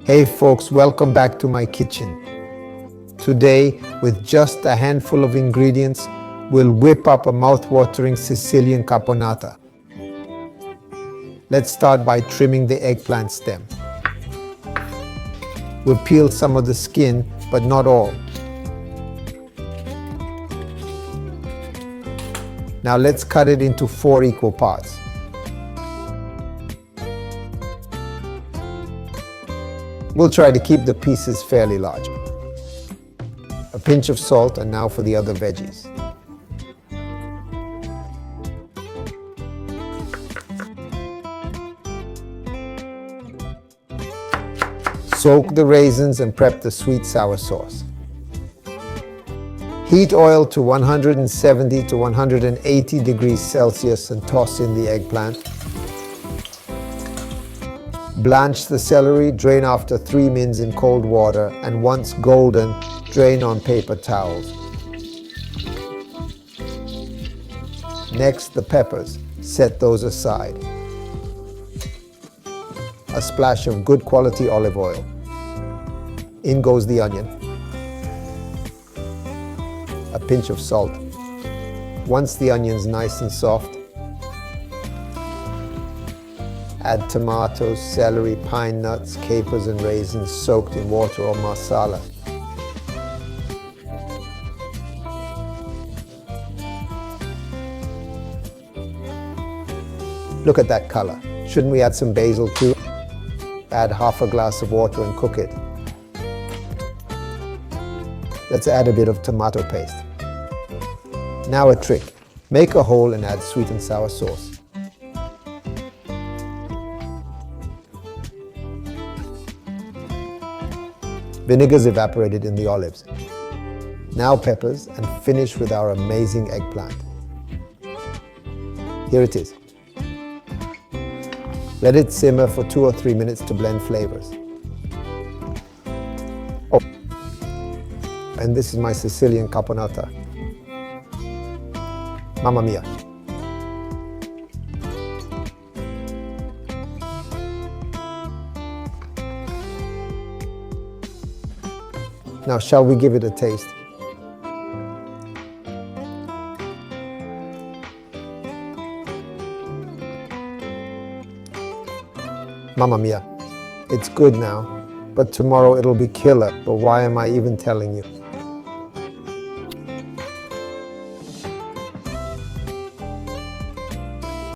Hey folks, welcome back to my kitchen. Today, with just a handful of ingredients, we'll whip up a mouth-watering Sicilian caponata. Let's start by trimming the eggplant stem. We'll peel some of the skin, but not all. Now let's cut it into 4 equal parts. We'll try to keep the pieces fairly large. A pinch of salt, and now for the other veggies. Soak the raisins and prep the sweet sour sauce. Heat oil to 170 to 180 degrees Celsius and toss in the eggplant. Blanch the celery, drain after 3 minutes in cold water, and once golden, drain on paper towels. Next, the peppers. Set those aside. A splash of good quality olive oil. In goes the onion. A pinch of salt. Once the onion's nice and soft, add tomatoes, celery, pine nuts, capers, and raisins soaked in water or masala. Look at that color. Shouldn't we add some basil too? Add half a glass of water and cook it. Let's add a bit of tomato paste. Now a trick. Make a hole and add sweet and sour sauce. Vinegar's evaporated in the olives. Now peppers, and finish with our amazing eggplant. Here it is. Let it simmer for 2 or 3 minutes to blend flavors. Oh, and this is my Sicilian Caponata. Mamma mia. Now, shall we give it a taste? Mamma mia. It's good now, but tomorrow it'll be killer. But why am I even telling you?